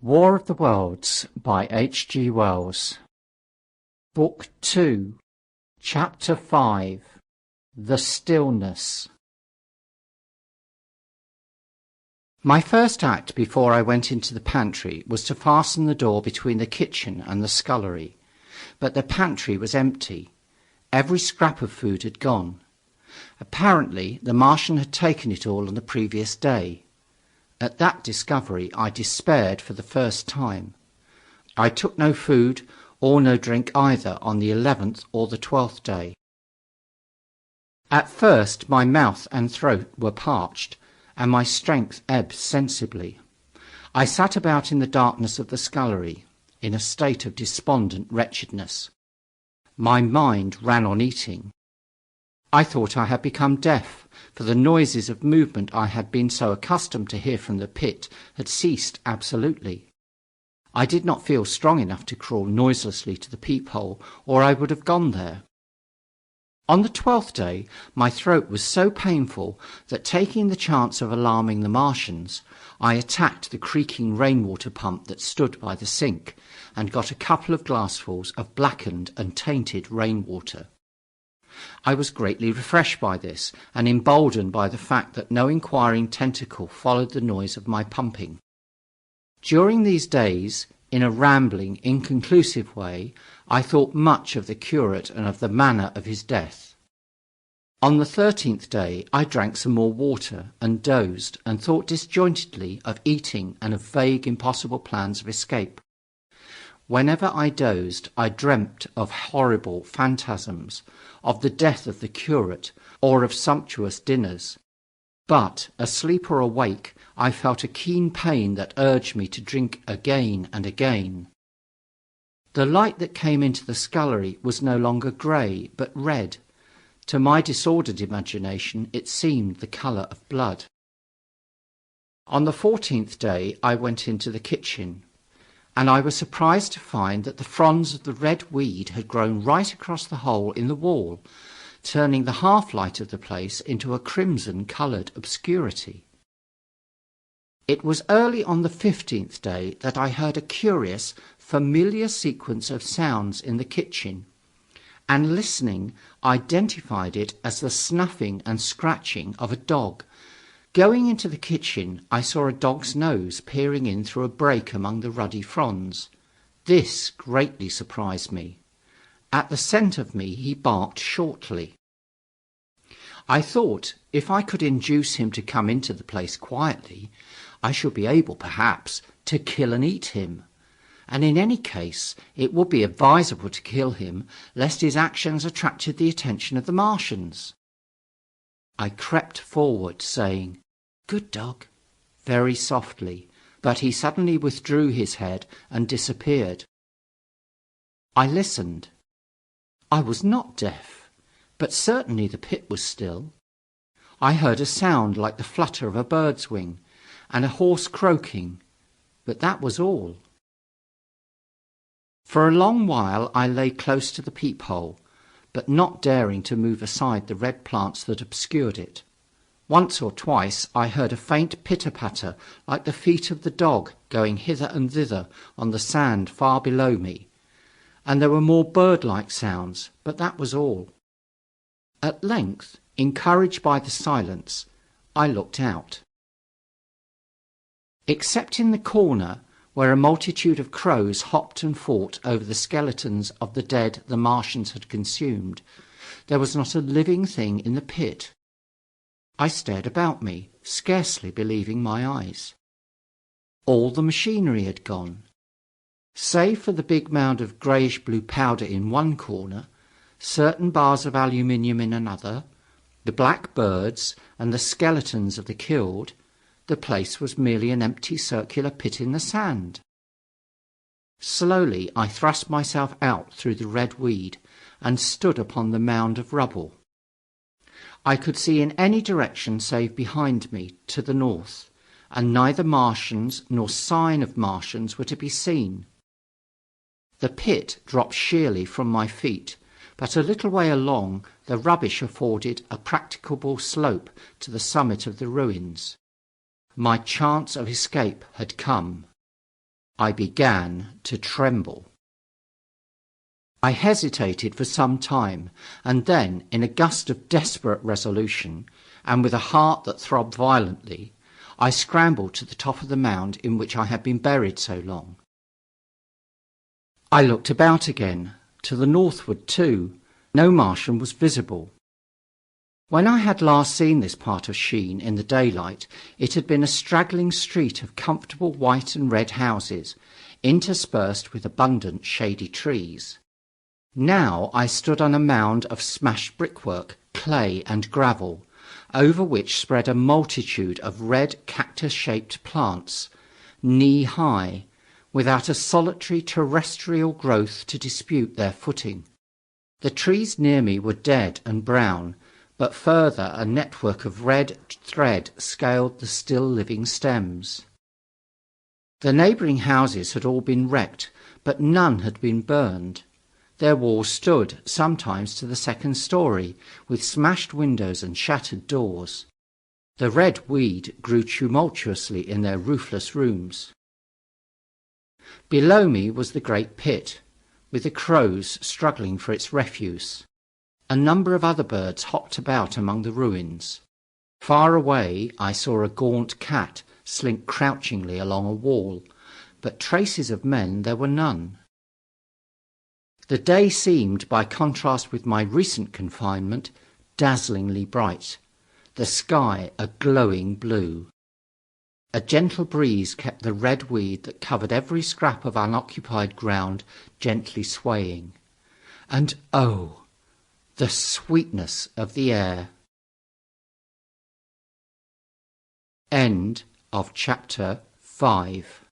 War of the Worlds by H. G. Wells. Book 2, Chapter 5, The Stillness. My first act before I went into the pantry was to fasten the door between the kitchen and the scullery. But the pantry was empty. Every scrap of food had gone. Apparently the Martian had taken it all on the previous day. At that discovery I despaired for the first time. I took no food or no drink either on the 11th or the 12th day. At first my mouth and throat were parched, and my strength ebbed sensibly. I sat about in the darkness of the scullery, in a state of despondent wretchedness. My mind ran on eating. I thought I had become deaf, for the noises of movement I had been so accustomed to hear from the pit had ceased absolutely. I did not feel strong enough to crawl noiselessly to the peephole, or I would have gone there. On the 12th day my throat was so painful that, taking the chance of alarming the Martians, I attacked the creaking rainwater pump that stood by the sink, and got a couple of glassfuls of blackened and tainted rainwater. I was greatly refreshed by this, and emboldened by the fact that no inquiring tentacle followed the noise of my pumping. During these days, in a rambling, inconclusive way, I thought much of the curate and of the manner of his death. On the 13th day I drank some more water, and dozed, and thought disjointedly of eating and of vague, impossible plans of escape. Whenever I dozed, I dreamt of horrible phantasms, of the death of the curate, or of sumptuous dinners. But, asleep or awake, I felt a keen pain that urged me to drink again and again. The light that came into the scullery was no longer grey, but red. To my disordered imagination it seemed the colour of blood. On the 14th day I went into the kitchen, and I was surprised to find that the fronds of the red weed had grown right across the hole in the wall, turning the half-light of the place into a crimson-coloured obscurity. It was early on the 15th day that I heard a curious, familiar sequence of sounds in the kitchen, and listening, identified it as the snuffing and scratching of a dog. Going into the kitchen, I saw a dog's nose peering in through a break among the ruddy fronds. This greatly surprised me. At the scent of me he barked shortly. I thought, if I could induce him to come into the place quietly, I should be able, perhaps, to kill and eat him. And in any case it would be advisable to kill him, lest his actions attracted the attention of the Martians. I crept forward, saying, "Good dog," very softly, but he suddenly withdrew his head and disappeared. I listened. I was not deaf, but certainly the pit was still. I heard a sound like the flutter of a bird's wing, and a hoarse croaking, but that was all. For a long while I lay close to the peephole, but not daring to move aside the red plants that obscured it. Once or twice I heard a faint pitter-patter like the feet of the dog going hither and thither on the sand far below me, and there were more bird-like sounds, but that was all. At length, encouraged by the silence, I looked out. Except in the corner, where a multitude of crows hopped and fought over the skeletons of the dead the Martians had consumed, there was not a living thing in the pit. I stared about me, scarcely believing my eyes. All the machinery had gone. Save for the big mound of greyish-blue powder in one corner, certain bars of aluminium in another, the black birds, and the skeletons of the killed, the place was merely an empty circular pit in the sand. Slowly I thrust myself out through the red weed, and stood upon the mound of rubble. I could see in any direction save behind me, to the north, and neither Martians nor sign of Martians were to be seen. The pit dropped sheerly from my feet, but a little way along the rubbish afforded a practicable slope to the summit of the ruins. My chance of escape had come. I began to tremble. I hesitated for some time, and then, in a gust of desperate resolution, and with a heart that throbbed violently, I scrambled to the top of the mound in which I had been buried so long. I looked about again, to the northward too. No Martian was visible. When I had last seen this part of Sheen in the daylight, it had been a straggling street of comfortable white and red houses, interspersed with abundant shady trees. Now I stood on a mound of smashed brickwork, clay and gravel, over which spread a multitude of red cactus-shaped plants, knee-high, without a solitary terrestrial growth to dispute their footing. The trees near me were dead and brown, but further a network of red thread scaled the still living stems. The neighbouring houses had all been wrecked, but none had been burned. Their walls stood, sometimes to the second story, with smashed windows and shattered doors. The red weed grew tumultuously in their roofless rooms. Below me was the great pit, with the crows struggling for its refuse. A number of other birds hopped about among the ruins. Far away I saw a gaunt cat slink crouchingly along a wall, but traces of men there were none. The day seemed, by contrast with my recent confinement, dazzlingly bright, the sky a glowing blue. A gentle breeze kept the red weed that covered every scrap of unoccupied ground gently swaying. And oh, the sweetness of the air! End of chapter 5.